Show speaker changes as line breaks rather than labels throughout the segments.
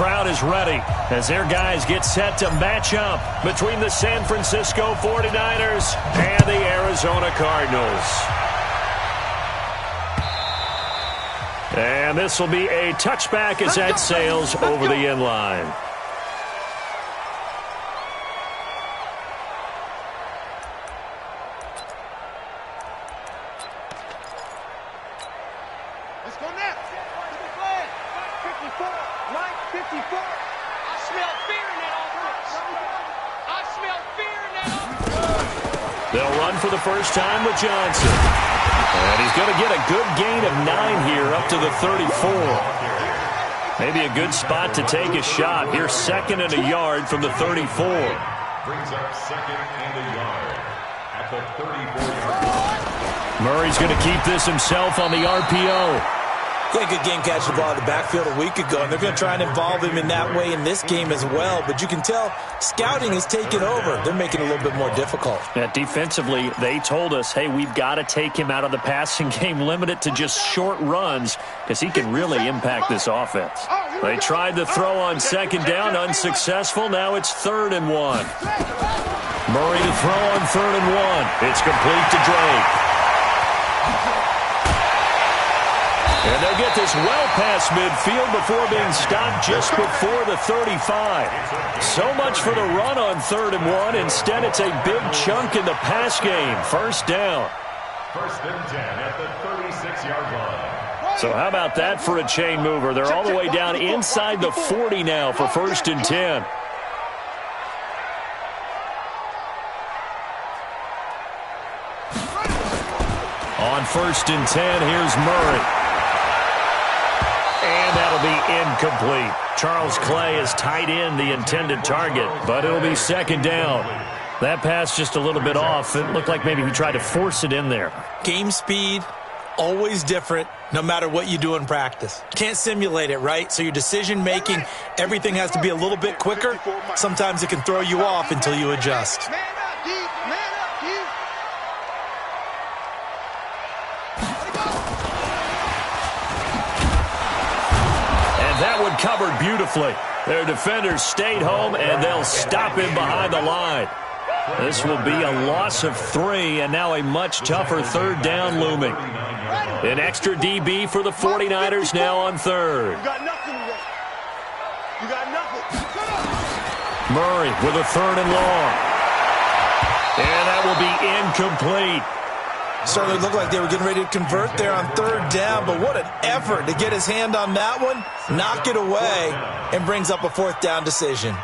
crowd is ready as their guys get set to match up between the San Francisco 49ers and the Arizona Cardinals. And this will be a touchback as that sails over the end line. They'll run for the first time with Johnson. And he's going to get a good gain of 9 here up to the 34. Maybe a good spot to take a shot. Here's 2nd and a yard from the 34.
Brings up 2nd and a yard at the 34-yard line.
Murray's going to keep this himself on the RPO.
Yeah, good game catching the ball in the backfield a week ago, and they're going to try and involve him in that way in this game as well. But you can tell scouting is taking over. They're making it a little bit more difficult.
Yeah, defensively, they told us, hey, we've got to take him out of the passing game, limit it to just short runs, because he can really impact this offense. They tried the throw on 2nd down, unsuccessful. Now it's 3rd and 1. Murray to throw on 3rd and 1. It's complete to Drake. And they'll get this well past midfield before being stopped just before the 35. So much for the run on 3rd and 1. Instead, it's a big chunk in the pass game. First down.
1st and 10 at the 36-yard line.
So how about that for a chain mover? They're all the way down inside the 40 now for 1st and 10. On 1st and 10, here's Murray. And that'll be incomplete. Charles Clay is tight in the intended target, but it'll be 2nd down. That pass just a little bit off. It looked like maybe he tried to force it in there.
Game speed, always different, no matter what you do in practice. Can't simulate it, right? So your decision-making, everything has to be a little bit quicker. Sometimes it can throw you off until you adjust.
That one covered beautifully. Their defenders stayed home, and they'll stop him behind the line. This will be a loss of 3, and now a much tougher 3rd down looming. An extra DB for the 49ers now on 3rd. Murray with a 3rd and long. And that will be incomplete.
Certainly looked like they were getting ready to convert there on 3rd down, but what an effort to get his hand on that one, knock it away, and brings up a 4th down decision.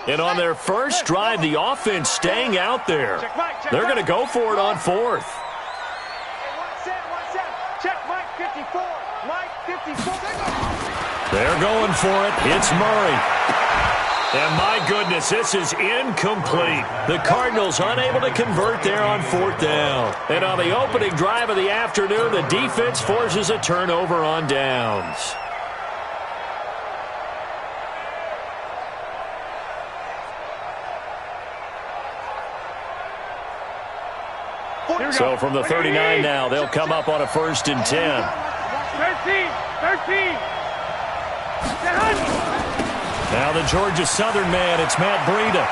And on their first drive, the offense staying out there. They're going to go for it on 4th. They're going for it. It's Murray. And my goodness, this is incomplete. The Cardinals unable to convert there on 4th down. And on the opening drive of the afternoon, the defense forces a turnover on downs. So from the 39 now, they'll come up on a 1st and 10. 13. Now the Georgia Southern man, it's Matt Breida.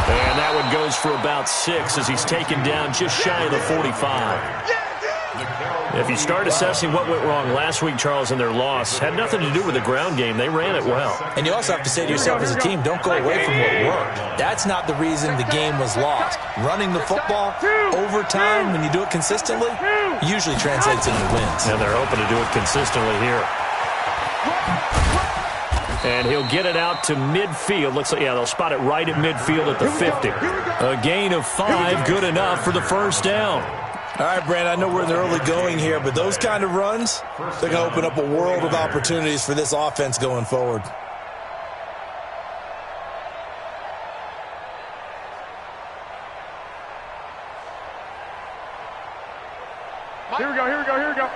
And that one goes for about 6 as he's taken down just shy of the 45. If you start assessing what went wrong last week, Charles, in their loss, had nothing to do with the ground game. They ran it well.
And you also have to say to yourself as a team, don't go away from what worked. That's not the reason the game was lost. Running the football over time, when you do it consistently, usually translates into wins.
And they're hoping to do it consistently here. And he'll get it out to midfield. Looks like, yeah, they'll spot it right at midfield at the 50. A gain of 5, good enough for the 1st down.
All right, Brandon, I know we're in the early going here, but those kind of runs, they're going to open up a world of opportunities for this offense going forward.
Here we go.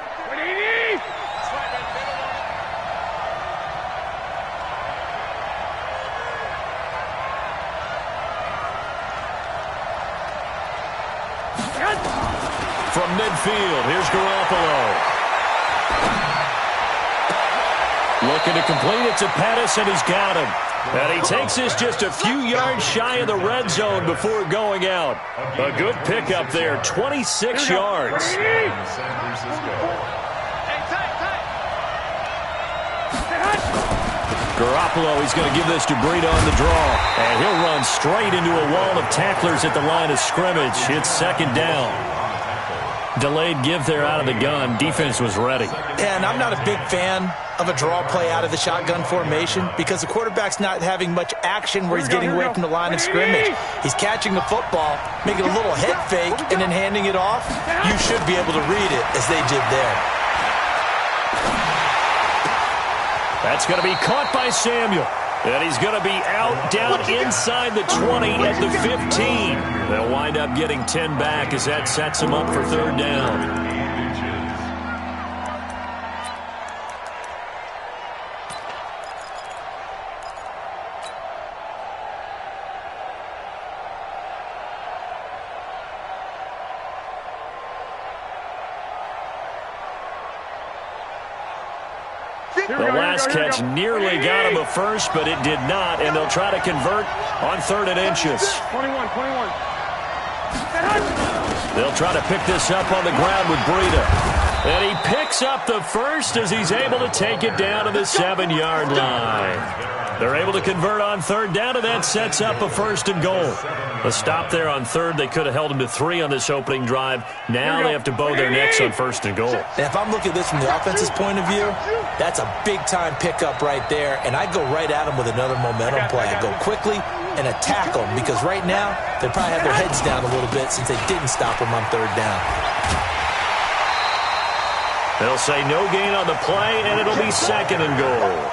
From midfield, here's Garoppolo. Looking to complete it to Pettis, and he's got him. And he takes this just a few yards shy of the red zone before going out. A good pickup there, 26 yards. Garoppolo, he's going to give this to Breida on the draw. And he'll run straight into a wall of tacklers at the line of scrimmage. It's second down. Delayed give there out of the gun. Defense was ready.
Yeah, and I'm not a big fan of a draw play out of the shotgun formation because the quarterback's not having much action where he's getting away from the line of scrimmage. He's catching the football, making a little head fake, and then handing it off. You should be able to read it as they did there.
That's going to be caught by Samuel. And he's going to be out down inside the 20 at the 15. They'll wind up getting 10 back as that sets him up for third down. The last catch nearly got him a first, but it did not, and they'll try to convert on 3rd and inches.
21.
They'll try to pick this up on the ground with Breida. And he picks up the first as he's able to take it down to the 7-yard line. They're able to convert on 3rd down, and that sets up a 1st and goal. A stop there on 3rd. They could have held him to 3 on this opening drive. Now they have to bow their necks on 1st and goal.
And if I'm looking at this from the offense's point of view, that's a big-time pickup right there, and I'd go right at him with another momentum play. I'd go quickly and attack them because right now they probably have their heads down a little bit since they didn't stop him on 3rd down.
They'll say no gain on the play, and it'll be 2nd and goal.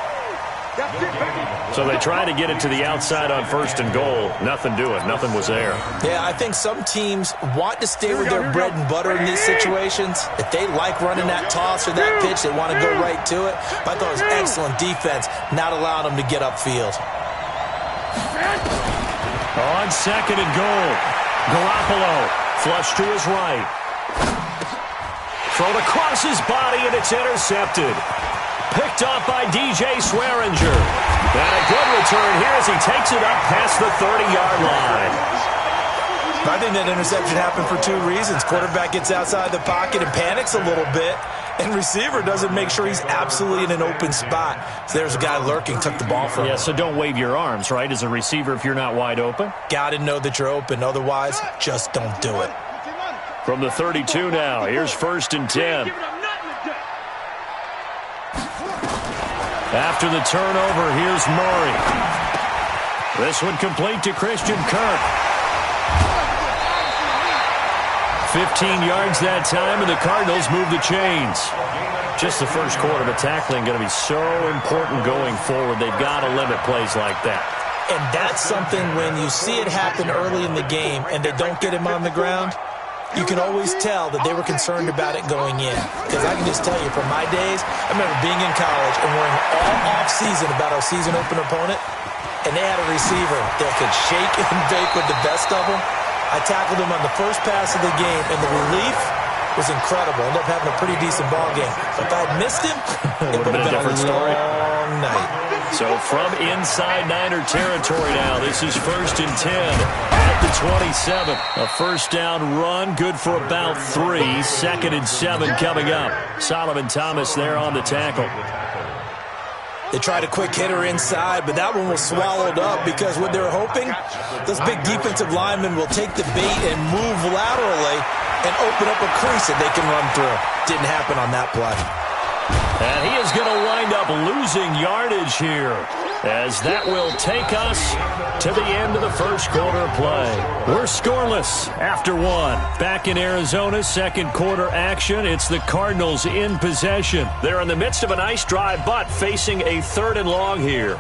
So they try to get it to the outside on 1st and goal. Nothing doing. Nothing was there.
Yeah, I think some teams want to stay with their bread and butter in these situations. If they like running that toss or that pitch, they want to go right to it. But I thought it was excellent defense, not allowing them to get upfield.
On 2nd and goal, Garoppolo flush to his right. Thrown across his body, and it's intercepted. Picked off by DJ Swearinger. And a good return here as he takes it up past the 30-yard line.
I think that interception happened for 2 reasons. Quarterback gets outside the pocket and panics a little bit, and receiver doesn't make sure he's absolutely in an open spot. So there's a guy lurking, took the ball from him.
Yeah, so don't wave your arms, right, as a receiver if you're not wide open.
Got to know that you're open. Otherwise, just don't do it.
From the 32 now, here's 1st and 10. After the turnover, here's Murray. This one complete to Christian Kirk. 15 yards that time, and the Cardinals move the chains. Just the first quarter, but tackling going to be so important going forward. They've got to limit plays like that.
And that's something when you see it happen early in the game and they don't get him on the ground, you can always tell that they were concerned about it going in. Because I can just tell you, from my days, I remember being in college and worrying all off-season about our season open opponent, and they had a receiver that could shake and bake with the best of them. I tackled him on the first pass of the game, and the relief was incredible. Ended up having a pretty decent ball game. But if I had missed him, it would have been a different story. Long night.
So from inside Niner territory now, this is 1st and 10 at the 27. A 1st down run, good for about 3. 2nd and 7 coming up. Solomon Thomas there on the tackle.
They tried a quick hitter inside, but that one was swallowed up because what they're hoping, those big defensive linemen will take the bait and move laterally and open up a crease that they can run through. Didn't happen on that play.
And he is going to wind up losing yardage here, as that will take us to the end of the first quarter of play. We're scoreless after 1. Back in Arizona, 2nd quarter action. It's the Cardinals in possession. They're in the midst of a nice drive, but facing a 3rd and long here.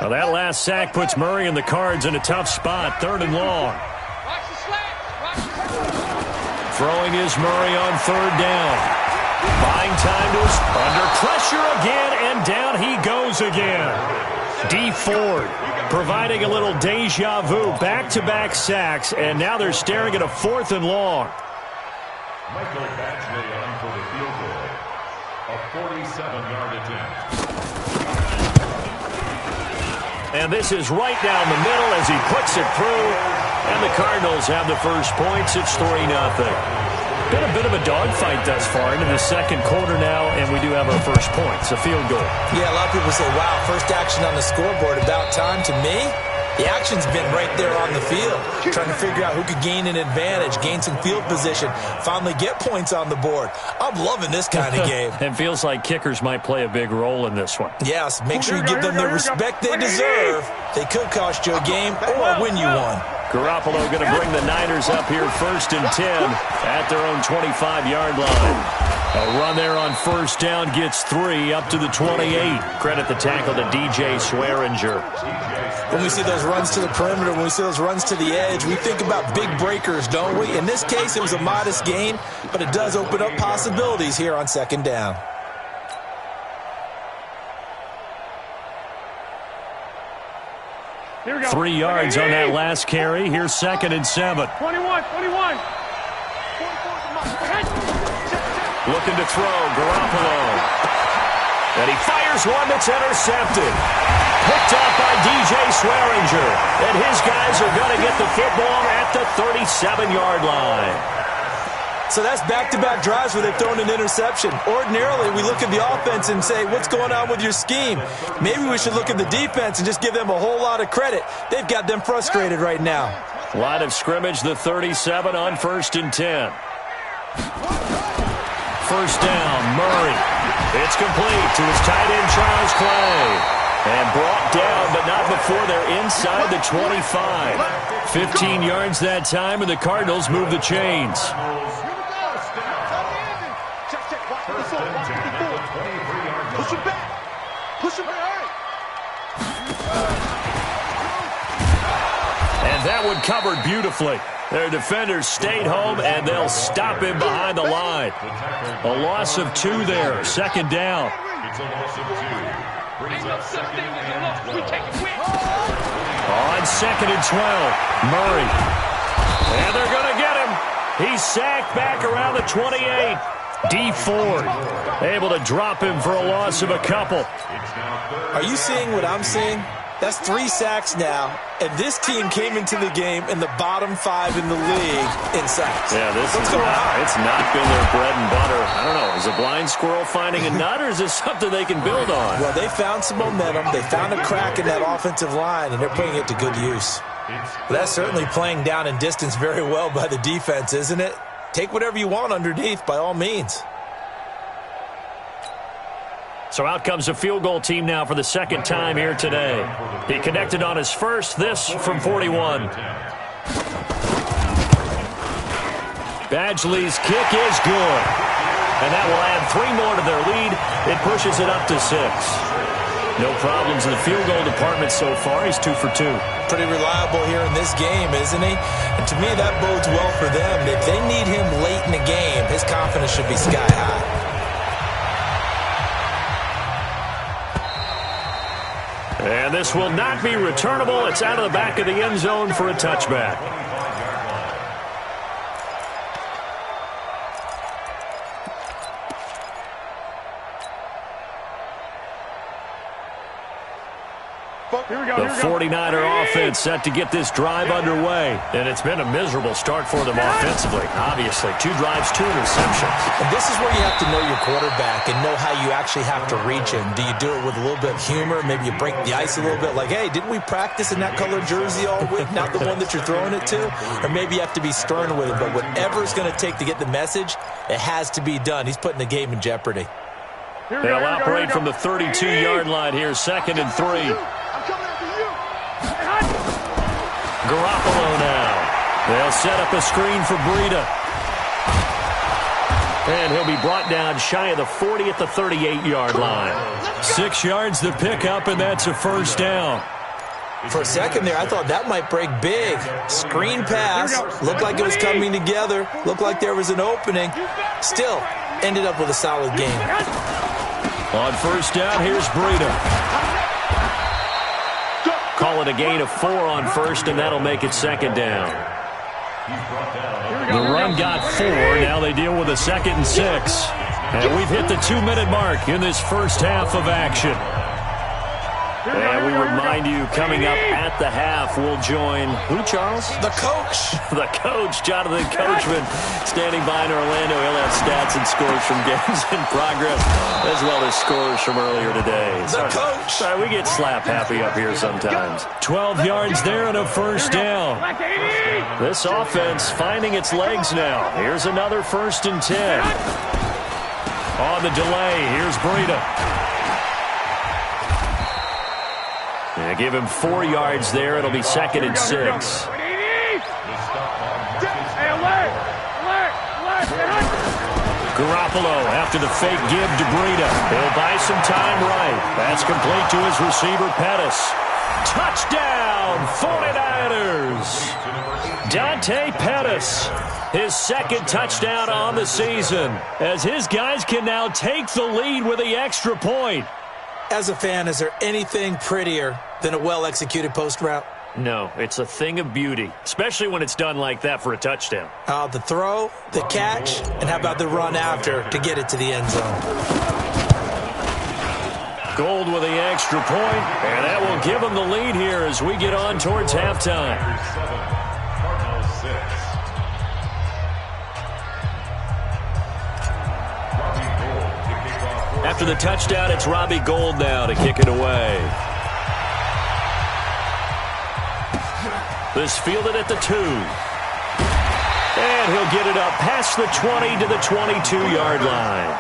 Now that last sack puts Murray and the Cards in a tough spot. 3rd and long. Throwing is Murray on 3rd down. Buying time to his under pressure again and down he goes again. D. Ford providing a little deja vu, back-to-back sacks, and now they're staring at a 4th and long.
Michael Badgley on for the field goal. A 47-yard attempt.
And this is right down the middle as he puts it through. And the Cardinals have the first points. It's 3-0. Been a bit of a dogfight thus far into the second quarter now, and we do have our first points, a field goal.
Yeah, a lot of people say, wow, first action on the scoreboard, about time. To me, the action's been right there on the field, trying to figure out who could gain an advantage, gain some field position, finally get points on the board. I'm loving this kind of game.
It feels like kickers might play a big role in this one.
Yes, make sure you give them the respect they deserve. They could cost you a game or win you one.
Garoppolo going to bring the Niners up here 1st and 10 at their own 25-yard line. A run there on first down gets 3 up to the 28. Credit the tackle to DJ Swearinger.
When we see those runs to the perimeter, when we see those runs to the edge, we think about big breakers, don't we? In this case, it was a modest gain, but it does open up possibilities here on 2nd down.
Here we go.
3 yards on that last carry. Here's 2nd and 7.
21.
Looking to throw, Garoppolo. And he fires one that's intercepted. Picked up by DJ Swearinger. And his guys are going to get the football at the 37-yard line.
So that's back-to-back drives where they've thrown an interception. Ordinarily, we look at the offense and say, what's going on with your scheme? Maybe we should look at the defense and just give them a whole lot of credit. They've got them frustrated right now.
Line of scrimmage, the 37 on 1st and 10. First down, Murray. It's complete to his tight end, Charles Clay. And brought down, but not before they're inside the 25. 15 yards that time, and the Cardinals move the chains. And that one covered beautifully. Their defenders stayed home, and they'll stop him behind the line. A loss of 2 there. 2nd down.
It's a loss of 2. Brings up 2nd and 12.
On 2nd and 12, Murray. And they're going to get him. He's sacked back around the 28. D. Ford able to drop him for a loss of a couple.
Are you seeing what I'm seeing? That's 3 sacks now, and this team came into the game in the bottom 5 in the league in sacks.
Yeah, it's not been their bread and butter. I don't know, is a blind squirrel finding a nut, or is this something they can build on?
Well, they found some momentum. They found a crack in that offensive line, and they're putting it to good use. But that's certainly playing down in distance very well by the defense, isn't it? Take whatever you want underneath, by all means.
So out comes the field goal team now for the 2nd time here today. He connected on his first, this from 41. Badgley's kick is good. And that will add 3 more to their lead. It pushes it up to 6. No problems in the field goal department so far. He's 2 for 2.
Pretty reliable here in this game, isn't he? And to me, that bodes well for them. If they need him late in the game, his confidence should be sky high.
And this will not be returnable. It's out of the back of the end zone for a touchback. The 49er offense set to get this drive underway. And it's been a miserable start for them offensively. Obviously, 2 drives, 2 interceptions.
And this is where you have to know your quarterback and know how you actually have to reach him. Do you do it with a little bit of humor? Maybe you break the ice a little bit. Like, hey, didn't we practice in that colored jersey all week? Not the one that you're throwing it to? Or maybe you have to be stern with it. But whatever it's going to take to get the message, it has to be done. He's putting the game in jeopardy.
They'll operate from the 32-yard line here, 2nd and 3. Garoppolo now. They'll set up a screen for Breida. And he'll be brought down shy of the 40 at the 38-yard line. 6 yards to pick up, and that's a first down.
For a second there, I thought that might break big. Screen pass. Looked like it was coming together. Looked like there was an opening. Still, ended up with a solid game.
On first down, here's Breida. Call it a gain of 4 on first, and that'll make it second down. The run got 4. Now they deal with a 2nd and 6. And we've hit the 2-minute mark in this first half of action. And we remind you, coming up at the half, we'll join who, Charles?
The coach.
The coach, Jonathan Coachman, standing by in Orlando. He'll have stats and scores from games in progress, as well as scores from earlier today.
The coach.
Sorry, we get slap happy up here sometimes. 12 yards there and a first down. This offense finding its legs now. Here's another 1st and 10. On the delay, here's Breida. Yeah, give him 4 yards there. It'll be 2nd and 6. Garoppolo after the fake give to Breida. He'll buy some time right. That's complete to his receiver, Pettis. Touchdown, 49ers. Dante Pettis, his 2nd touchdown on the season, as his guys can now take the lead with the extra point.
As a fan, is there anything prettier than a well-executed post route?
No, it's a thing of beauty, especially when it's done like that for a touchdown.
The throw, the catch, and how about the run after to get it to the end zone?
Gold with the extra point, and that will give them the lead here as we get on towards halftime. After the touchdown, it's Robbie Gould now to kick it away. This fielded at the 2. And he'll get it up past the 20 to the 22-yard line.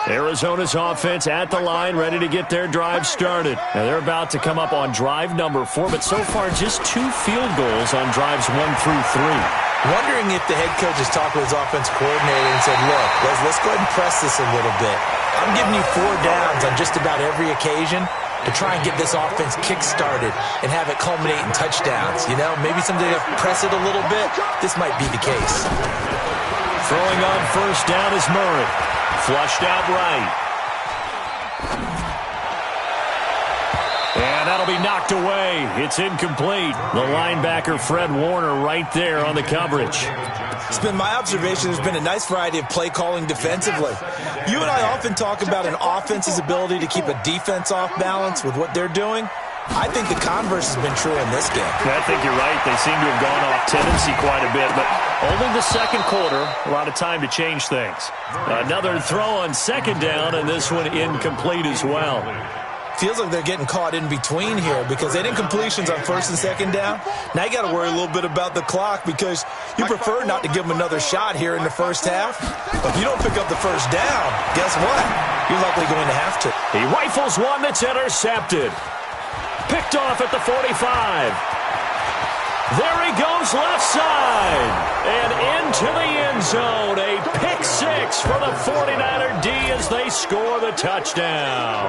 Arizona's offense at the line, ready to get their drive started. Now they're about to come up on drive number 4, but so far just 2 field goals on drives 1 through 3.
Wondering if the head coach has talked with his offensive coordinator and said, look, let's go ahead and press this a little bit. I'm giving you 4 downs on just about every occasion to try and get this offense kick-started and have it culminate in touchdowns. You know, maybe someday to press it a little bit. This might be the case.
Throwing on first down is Murray. Flushed out right. And that'll be knocked away. It's incomplete. The linebacker, Fred Warner, right there on the coverage.
It's been my observation there's been a nice variety of play calling defensively. You and I often talk about an offense's ability to keep a defense off balance with what they're doing. I think the converse has been true in this game.
I think you're right. They seem to have gone off tendency quite a bit, but only the second quarter, a lot of time to change things. Another throw on 2nd down, and this one incomplete as well.
Feels like they're getting caught in between here because they didn't completions on 1st and 2nd down. Now you got to worry a little bit about the clock because you prefer not to give them another shot here in the first half. But if you don't pick up the first down, guess what? You're likely going to have to.
He rifles one that's intercepted. Picked off at the 45. There he goes left side. And into the end zone. A pick 6 for the 49er D as they score the touchdown.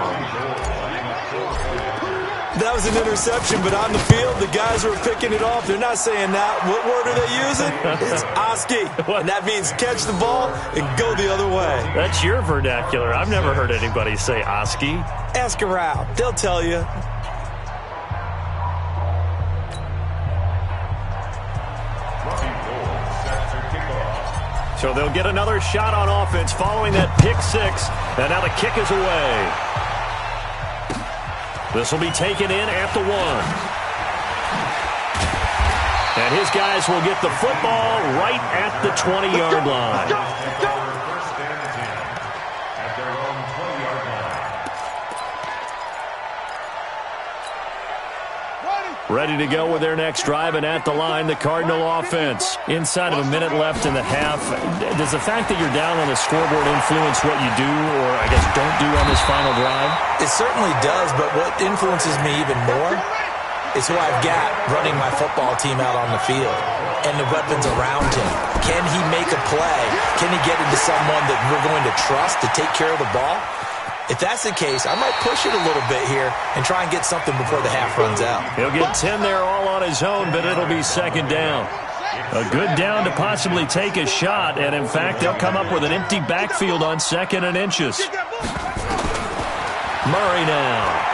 That was an interception, but on the field, the guys who are picking it off, they're not saying that. What word are they using? It's Oski. And that means catch the ball and go the other way.
That's your vernacular. I've never heard anybody say Oski.
Ask around. They'll tell you.
So they'll get another shot on offense following that pick 6. And now the kick is away. This will be taken in at the 1. And his guys will get the football right at the 20-yard line. Ready to go with their next drive, and at the line, the Cardinal offense. Inside of a minute left in the half, does the fact that you're down on the scoreboard influence what you do, or I guess don't do on this final drive?
It certainly does, but what influences me even more is who I've got running my football team out on the field and the weapons around him. Can he make a play? Can he get into someone that we're going to trust to take care of the ball? If that's the case, I might push it a little bit here and try and get something before the half runs out.
He'll get 10 there all on his own, but it'll be 2nd down. A good down to possibly take a shot, and in fact, they'll come up with an empty backfield on 2nd and inches. Murray now.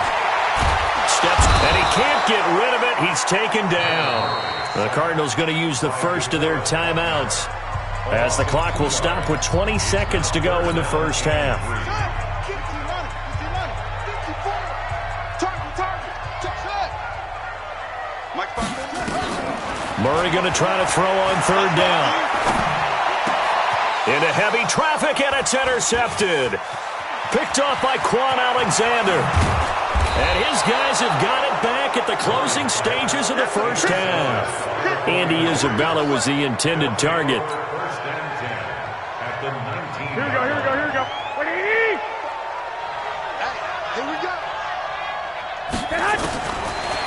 Steps, and he can't get rid of it. He's taken down. The Cardinals going to use the first of their timeouts as the clock will stop with 20 seconds to go in the first half. Murray going to try to throw on 3rd down. Into heavy traffic, and it's intercepted. Picked off by Quan Alexander. And his guys have got it back at the closing stages of the first half. Andy Isabella was the intended target.
First and 10 at the 19.
Here we go, here we go, here we go. Here we go.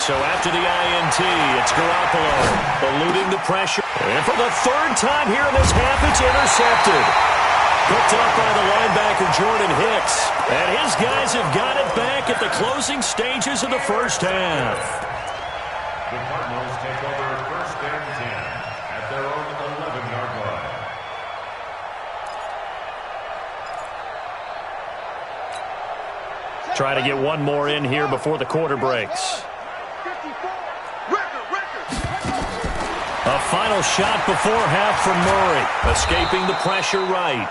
So after the INT, it's Garoppolo eluding the pressure. And for the 3rd time here in this half, it's intercepted. Picked up by the linebacker, Jordan Hicks. And his guys have got it back at the closing stages of the first half.
The Cardinals take over first and 10 at their own 11-yard line.
Try to get one more in here before the quarter breaks. A final shot before half from Murray, escaping the pressure right.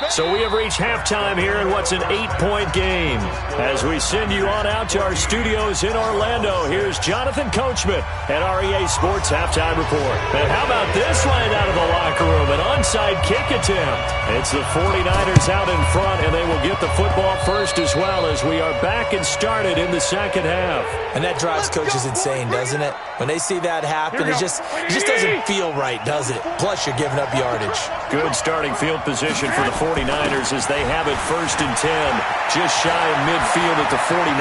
So we have reached halftime here in what's an 8-point game. As we send you on out to our studios in Orlando, here's Jonathan Coachman at REA Sports Halftime Report. And how about this line out of the locker room? An onside kick attempt. It's the 49ers out in front, and they will get the football first as well as we are back and started in the second half.
And that drives coaches insane, doesn't it? When they see that happen, it just doesn't feel right, does it? Plus, you're giving up yardage.
Good starting field position for the 49ers as they have it 1st and 10, just shy of midfield at the 49.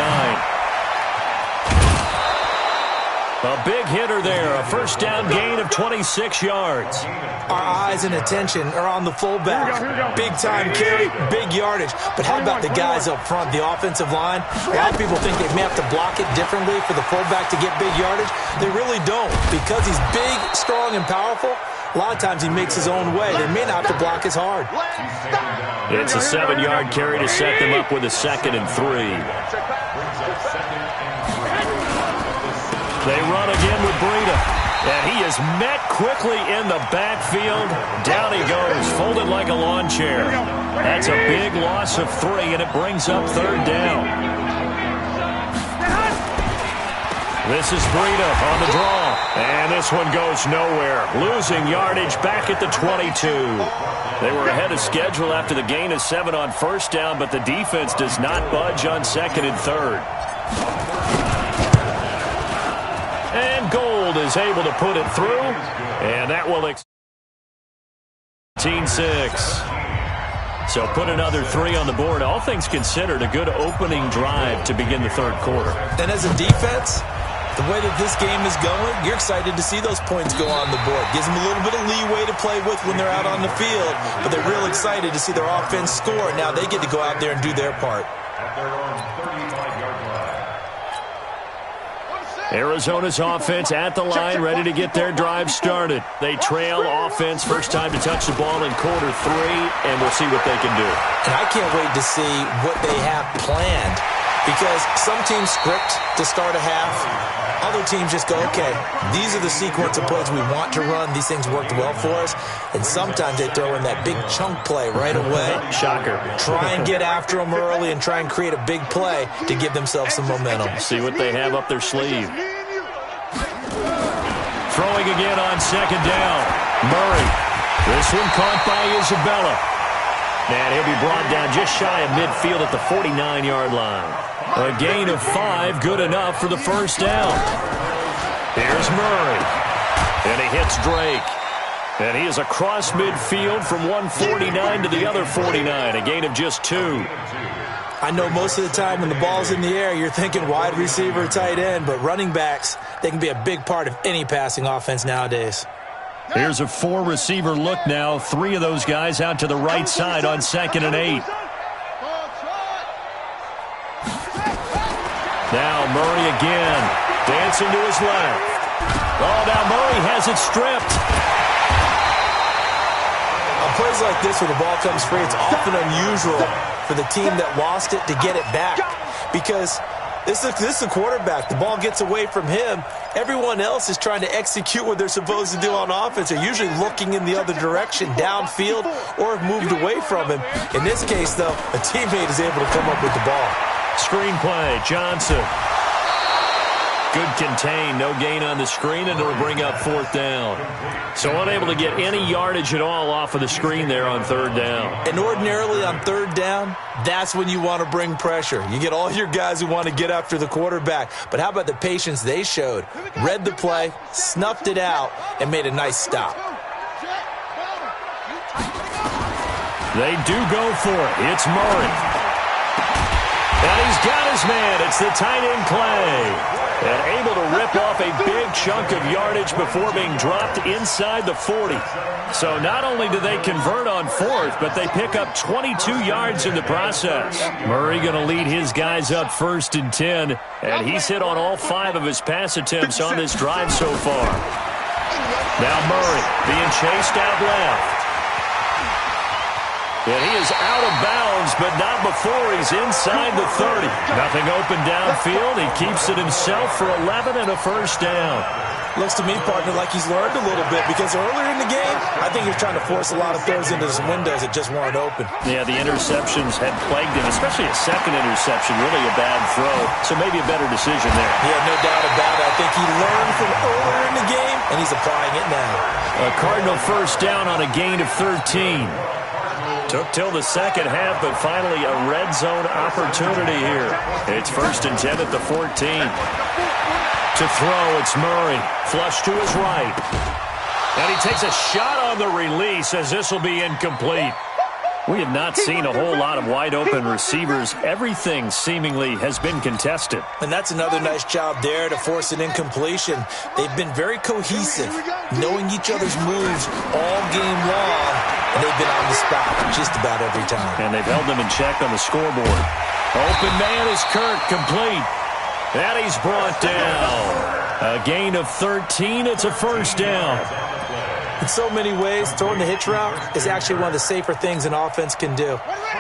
A big hitter there, a first down gain of 26 yards.
Our eyes and attention are on the fullback. Big time carry, big yardage. But how about the guys up front, the offensive line? A lot of people think they may have to block it differently for the fullback to get big yardage. They really don't. Because he's big, strong, and powerful, a lot of times he makes his own way. They may not have to block as hard.
It's a 7-yard carry to set them up with a 2nd and 3. They run again with Breida. And he is met quickly in the backfield. Down he goes, folded like a lawn chair. That's a big loss of 3, and it brings up 3rd down. This is Breida on the draw. And this one goes nowhere. Losing yardage back at the 22. They were ahead of schedule after the gain of 7 on 1st down, but the defense does not budge on 2nd and 3rd. And Gold is able to put it through, and that will 18-6. So put another 3 on the board. All things considered, a good opening drive to begin the 3rd quarter.
And as a defense, the way that this game is going, you're excited to see those points go on the board. Gives them a little bit of leeway to play with when they're out on the field, but they're real excited to see their offense score. Now they get to go out there and do their part.
At their own 35-yard line.
Arizona's offense at the line, ready to get their drive started. They trail offense, first time to touch the ball in quarter 3, and we'll see what they can do.
And I can't wait to see what they have planned, because some teams script to start a half. Other teams just go, okay, these are the sequence of plays we want to run. These things worked well for us. And sometimes they throw in that big chunk play right away.
Shocker.
Try and get after them early and try and create a big play to give themselves some momentum.
See what they have up their sleeve. Throwing again on 2nd down. Murray. This one caught by Isabella. And he'll be brought down just shy of midfield at the 49-yard line. A gain of 5, good enough for the first down. Here's Murray. And he hits Drake. And he is across midfield from 149 to the other 49. A gain of just 2.
I know most of the time when the ball's in the air, you're thinking wide receiver, tight end, but running backs, they can be a big part of any passing offense nowadays.
Here's a 4-receiver look now. 3 of those guys out to the right side on 2nd and 8. Now Murray again, dancing to his left. Oh, now Murray has it stripped.
On plays like this where the ball comes free, it's often unusual for the team that lost it to get it back because this is a quarterback. The ball gets away from him. Everyone else is trying to execute what they're supposed to do on offense. They're usually looking in the other direction, downfield, or have moved away from him. In this case, though, a teammate is able to come up with the ball.
Screen play, Johnson. Good contain, no gain on the screen, and it'll bring up 4th down. So unable to get any yardage at all off of the screen there on 3rd down.
And ordinarily on 3rd down, that's when you want to bring pressure. You get all your guys who want to get after the quarterback. But how about the patience they showed? Read the play, snuffed it out, and made a nice stop.
They do go for it. It's Murray. And he's got his man. It's the tight end Clay. And able to rip off a big chunk of yardage before being dropped inside the 40. So not only do they convert on 4th, but they pick up 22 yards in the process. Murray going to lead his guys up 1st and 10. And he's hit on all 5 of his pass attempts on this drive so far. Now Murray being chased out left. And he is out of bounds, but not before he's inside the 30. Nothing open downfield. He keeps it himself for 11 and a 1st down.
Looks to me, partner, like he's learned a little bit because earlier in the game, I think he was trying to force a lot of throws into some windows that just weren't open.
Yeah, the interceptions had plagued him, especially a second interception, really a bad throw. So maybe a better decision there.
Yeah, no doubt about it. I think he learned from earlier in the game, and he's applying it now.
A Cardinal 1st down on a gain of 13. Took till the second half, but finally a red zone opportunity here. It's 1st and 10 at the 14. To throw, it's Murray. Flush to his right. And he takes a shot on the release as this will be incomplete. We have not seen a whole lot of wide-open receivers. Everything seemingly has been contested.
And that's another nice job there to force an incompletion. They've been very cohesive, knowing each other's moves all game long, and they've been on the spot just about every time.
And they've held them in check on the scoreboard. Open man is Kirk, complete. And he's brought down. A gain of 13. It's a 1st down.
In so many ways, throwing the hitch route is actually one of the safer things an offense can do.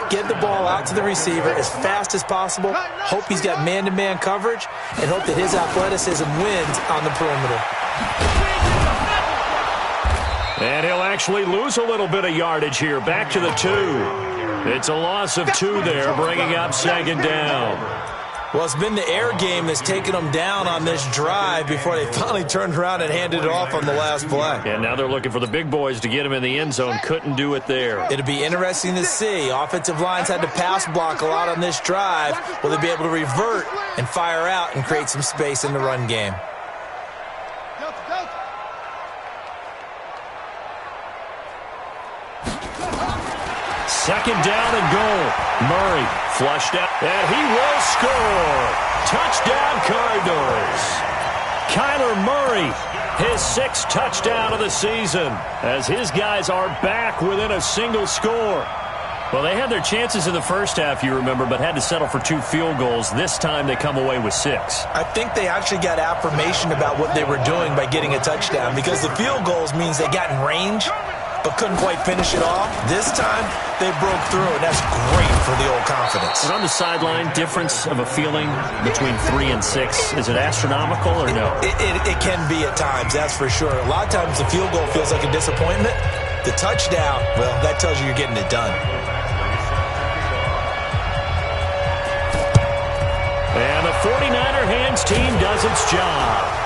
Get the ball out to the receiver as fast as possible, hope he's got man-to-man coverage, and hope that his athleticism wins on the perimeter.
And he'll actually lose a little bit of yardage here. Back to the 2. It's a loss of 2 there, bringing up 2nd down.
Well, it's been the air game that's taken them down on this drive before they finally turned around and handed it off on the last play.
And now they're looking for the big boys to get him in the end zone. Couldn't do it there.
It'll be interesting to see. Offensive lines had to pass block a lot on this drive. Will they be able to revert and fire out and create some space in the run game?
Second down and goal. Murray flushed out, and he will score. Touchdown, Cardinals. Kyler Murray, his 6th touchdown of the season, as his guys are back within a single score. Well, they had their chances in the first half, you remember, but had to settle for 2 field goals. This time they come away with 6.
I think they actually got affirmation about what they were doing by getting a touchdown, because the field goals means they got in range but couldn't quite finish it off. This time, they broke through, and that's great for the old confidence.
And on the sideline, difference of a feeling between 3 and 6, is it astronomical or no?
It can be at times, that's for sure. A lot of times the field goal feels like a disappointment. The touchdown, well, that tells you you're getting it done.
And the 49er hands team does its job.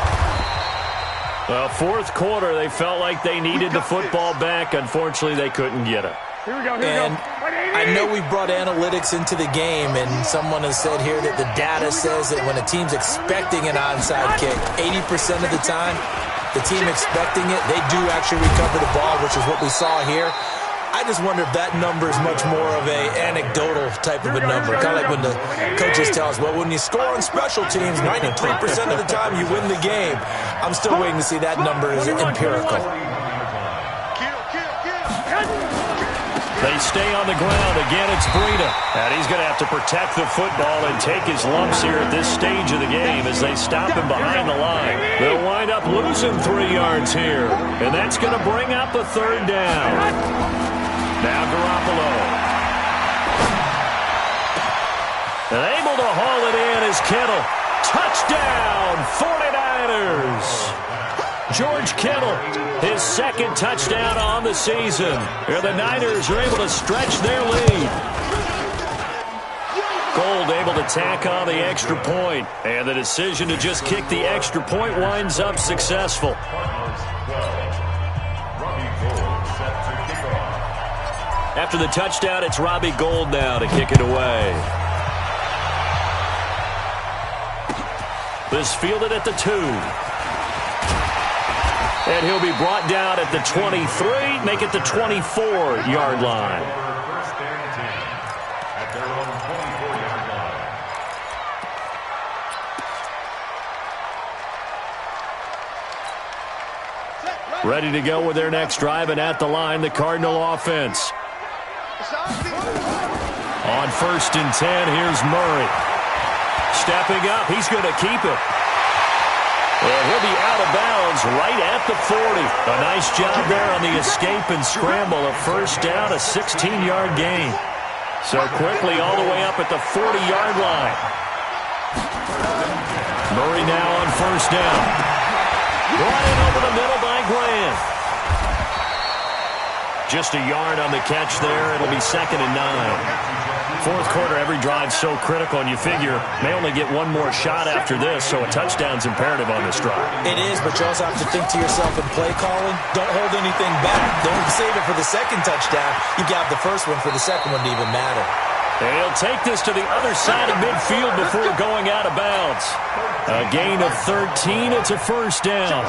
Well, 4th quarter, they felt like they needed the football back. Unfortunately, they couldn't get it.
Here we go.
And I know we've brought analytics into the game, and someone has said here that the data says that when a team's expecting an onside kick, 80% of the time, the team expecting it, they do actually recover the ball, which is what we saw here. I just wonder if that number is much more of a anecdotal type of a number. Kind of like when the coaches tell us, well, when you score on special teams, 93% of the time you win the game. I'm still waiting to see that number is empirical.
They stay on the ground. Again, it's Breida. And he's going to have to protect the football and take his lumps here at this stage of the game as they stop him behind the line. They'll wind up losing 3 yards here. And that's going to bring up a 3rd down. Now Garoppolo. And able to haul it in is Kittle. Touchdown, 49ers. George Kittle, his 2nd touchdown on the season. Here the Niners are able to stretch their lead. Gold able to tack on the extra point. And the decision to just kick the extra point winds up successful. After the touchdown, it's Robbie Gould now to kick it away. This fielded at the 2. And he'll be brought down at the 23, make it the 24-yard line.
First and 10 at their own 24-yard line.
Ready to go with their next drive, and at the line, the Cardinal offense. On 1st and 10, here's Murray. Stepping up, he's going to keep it. And he'll be out of bounds right at the 40. A nice job there on the escape and scramble. A 1st down, a 16-yard gain. So quickly all the way up at the 40-yard line. Murray now on 1st down. Brought in over the middle by Grant. Just a yard on the catch there. It'll be 2nd and 9. 4th quarter, every drive so critical, and you figure may only get one more shot after this, so a touchdown's imperative on this drive.
It is, but you also have to think to yourself in play calling, don't hold anything back. Don't save it for the 2nd touchdown. You got the 1st one for the 2nd one to even matter.
And he'll take this to the other side of midfield before going out of bounds. A gain of 13, it's a 1st down.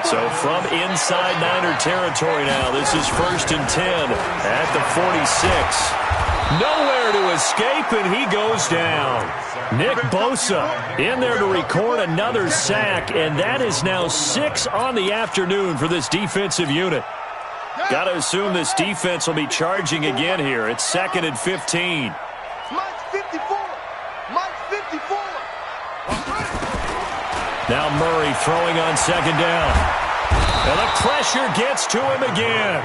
So from inside Niner territory now, this is 1st and 10 at the 46. Nowhere to escape, and he goes down. Nick Bosa in there to record another sack, and that is now 6 on the afternoon for this defensive unit. Got to assume this defense will be charging again here. It's 2nd and 15.
Mike 54. Mike 54.
Now Murray throwing on 2nd down. And the pressure gets to him again.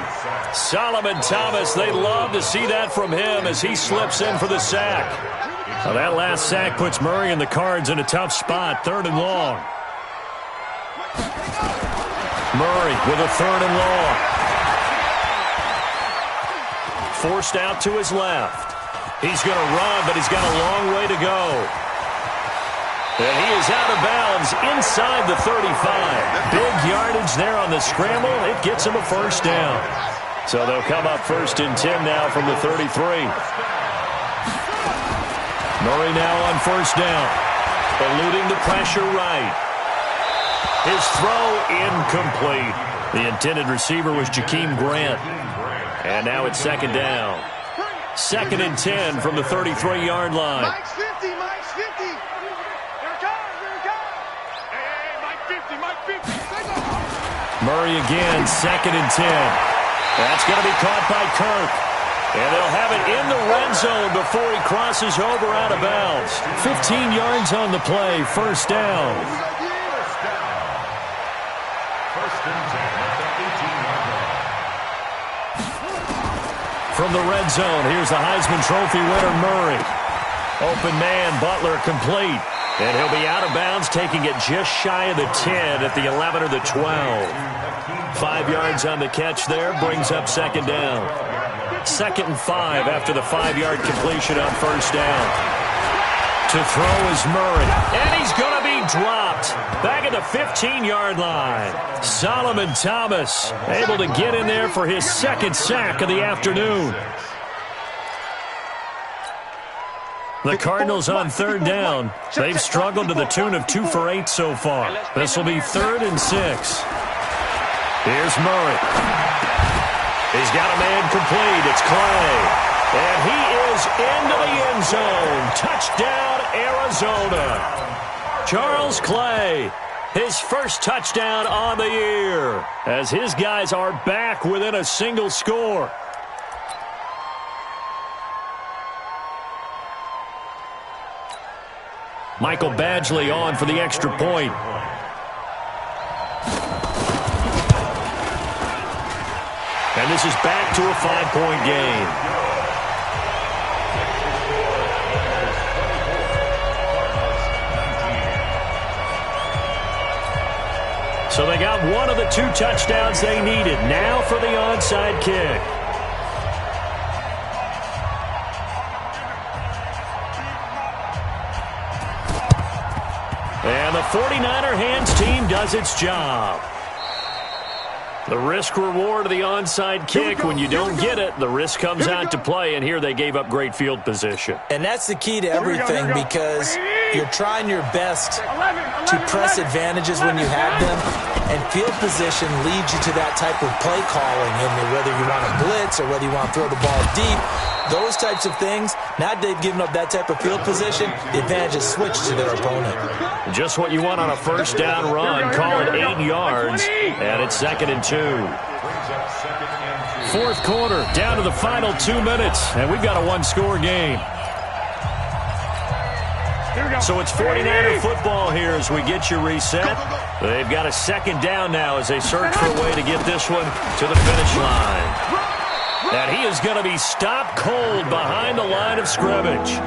Solomon Thomas, they love to see that from him as he slips in for the sack. Now that last sack puts Murray and the Cards in a tough spot, 3rd and long. Murray with a 3rd and long. Forced out to his left. He's going to run, but he's got a long way to go. And he is out of bounds inside the 35. Big yardage there on the scramble. It gets him a 1st down. So they'll come up 1st and 10 now from the 33. Murray now on 1st down. Eluding the pressure right. His throw incomplete. The intended receiver was Jakeem Grant. And now it's 2nd down. 2nd and 10 from the 33-yard line.
Mike's 50. Mike's 50.
Murray again, 2nd and 10. That's going to be caught by Kirk. And they'll have it in the red zone before he crosses over out of bounds. 15 yards on the play, 1st down.
First and 10 at the 18-yard line.
From the red zone, here's the Heisman Trophy winner, Murray. Open man, Butler complete. And he'll be out of bounds, taking it just shy of the 10 at the 11 or the 12. 5 yards on the catch there, brings up 2nd down. 2nd and 5 after the 5-yard completion on 1st down. To throw is Murray, and he's going to be dropped back at the 15-yard line. Solomon Thomas able to get in there for his 2nd sack of the afternoon. The Cardinals on 3rd down. They've struggled to the tune of 2 for 8 so far. This will be 3rd and 6. Here's Murray. He's got a man complete. It's Clay. And he is into the end zone. Touchdown, Arizona. Charles Clay, his 1st touchdown on the year, as his guys are back within a single score. Michael Badgley on for the extra point. And this is back to a 5-point game. So they got one of the 2 touchdowns they needed. Now for the onside kick. And the 49er hands team does its job. The risk-reward of the onside kick, when you don't get it, the risk comes out to play, and here they gave up great field position.
And that's the key to everything, because you're trying your best to press advantages when you have them, and field position leads you to that type of play calling, and whether you want to blitz or whether you want to throw the ball deep, those types of things. Now they've given up that type of field position, the advantage is switched to their opponent.
Just what you want on a first down run. Call it 8 yards, and it's 2nd and 2. Fourth quarter, down to the final 2 minutes, and we've got a 1-score game. So it's 49er football here as we get you reset. They've got a 2nd down now as they search for a way to get this one to the finish line. And he is going to be stopped cold behind the line of scrimmage.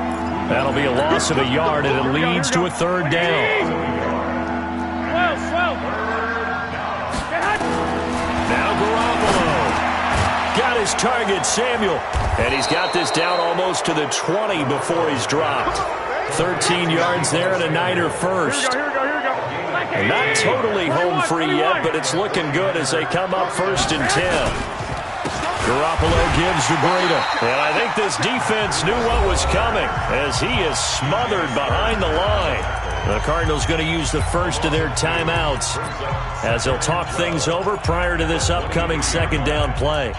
That'll be a loss of a yard, and it leads to a 3rd down. Now Garoppolo got his target, Samuel. And he's got this down almost to the 20 before he's dropped. 13 yards there and a Niner first. And not totally home free yet, but it's looking good as they come up 1st and 10. Garoppolo gives to Breida. And I think this defense knew what was coming as he is smothered behind the line. The Cardinals going to use the first of their timeouts as they'll talk things over prior to this upcoming 2nd down play.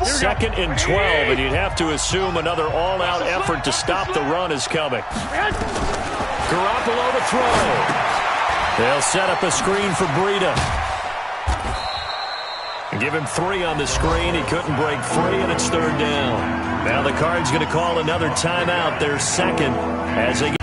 2nd and 12, and you'd have to assume another all-out effort to stop the run is coming. Garoppolo to throw. They'll set up a screen for Breida. Give him 3 on the screen. He couldn't break free, and it's 3rd down. Now the Cards going to call another timeout, their 2nd, as they get.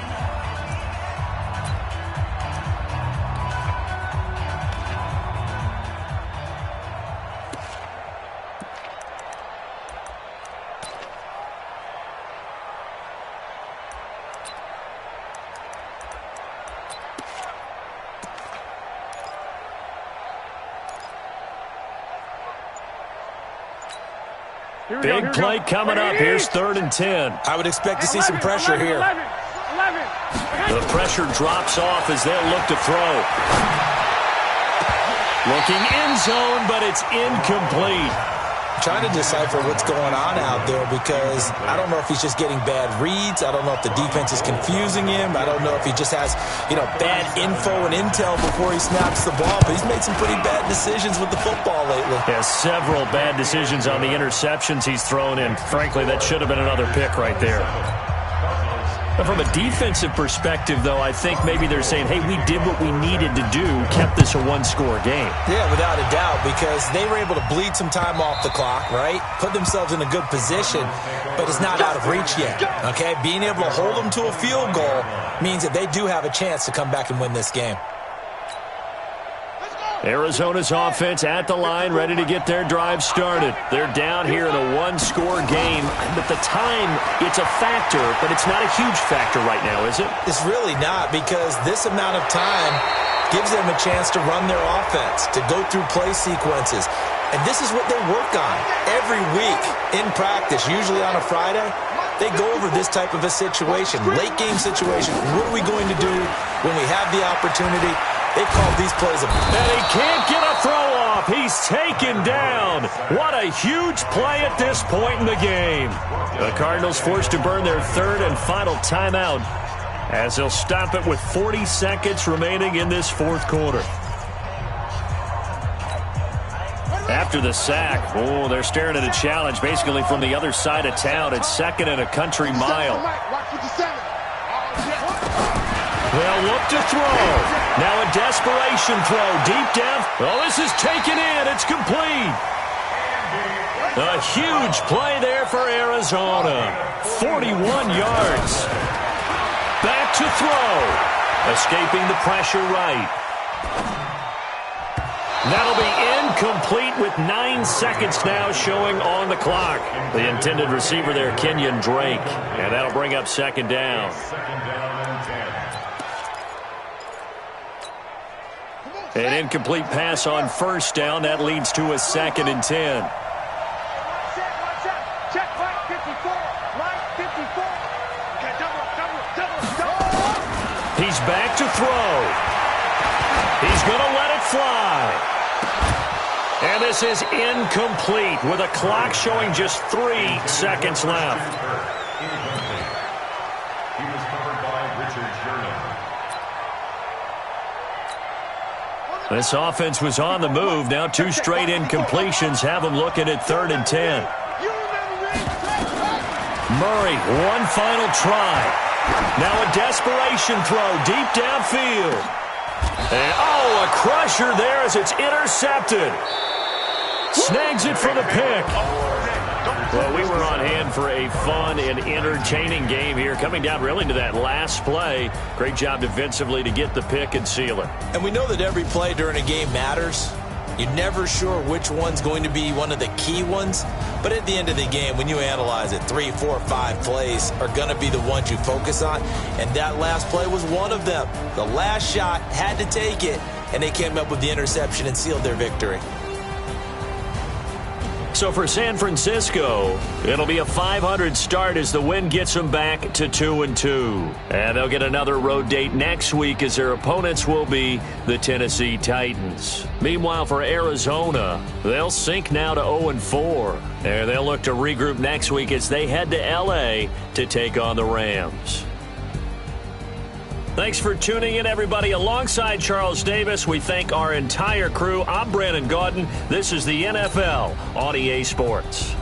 Big play coming up. Here's 3rd and 10.
I would expect to see some pressure here.
The pressure drops off as they'll look to throw. Looking end zone, but it's incomplete.
Trying to decipher what's going on out there, because I don't know if he's just getting bad reads. I don't know if the defense is confusing him. I don't know if he just has, bad info and intel before he snaps the ball. But he's made some pretty bad decisions with the football lately.
Yeah, several bad decisions on the interceptions he's thrown in. Frankly, that should have been another pick right there. But from a defensive perspective, though, I think maybe they're saying, hey, we did what we needed to do, kept this a 1-score game.
Yeah, without a doubt, because they were able to bleed some time off the clock, right? Put themselves in a good position, but it's not out of reach yet, okay? Being able to hold them to a field goal means that they do have a chance to come back and win this game.
Arizona's offense at the line, ready to get their drive started. They're down here in a 1-score game. But the time, it's a factor, but it's not a huge factor right now, is it?
It's really not, because this amount of time gives them a chance to run their offense, to go through play sequences. And this is what they work on every week in practice, usually on a Friday. They go over this type of a situation, late-game situation. What are we going to do when we have the opportunity? They've called these plays.
And he can't get a throw off. He's taken down. What a huge play at this point in the game. The Cardinals forced to burn their 3rd and final timeout as they'll stop it with 40 seconds remaining in this 4th quarter. After the sack, they're staring at a challenge basically from the other side of town. It's 2nd and a country mile. They'll look to throw. Now a desperation throw deep down. Oh, this is taken in. It's complete. A huge play there for Arizona. 41 yards. Back to throw. Escaping the pressure right. That'll be incomplete with 9 seconds now showing on the clock. The intended receiver there, Kenyon Drake. And that'll bring up second down. An incomplete pass on first down. That leads to a 2nd and 10.
Check right 54. Right 54. Okay, double.
He's back to throw. He's going to let it fly. And this is incomplete with a clock showing just 3 seconds left.
He was covered by Richard Sherman.
This offense was on the move. Now 2 straight incompletions have them looking at 3rd and 10. Murray, one final try. Now a desperation throw deep downfield. And, a crusher there as it's intercepted. Snags it for the pick. Well, we were on hand for a fun and entertaining game here, coming down really to that last play. Great job defensively to get the pick and seal it.
And we know that every play during a game matters. You're never sure which one's going to be one of the key ones. But at the end of the game, when you analyze it, 3, 4, 5 plays are going to be the ones you focus on. And that last play was one of them. The last shot had to take it, and they came up with the interception and sealed their victory.
So for San Francisco, it'll be a 500 start as the win gets them back to 2-2. And they'll get another road date next week as their opponents will be the Tennessee Titans. Meanwhile, for Arizona, they'll sink now to 0-4. And they'll look to regroup next week as they head to L.A. to take on the Rams. Thanks for tuning in, everybody. Alongside Charles Davis, we thank our entire crew. I'm Brandon Gaudin. This is the NFL on EA Sports.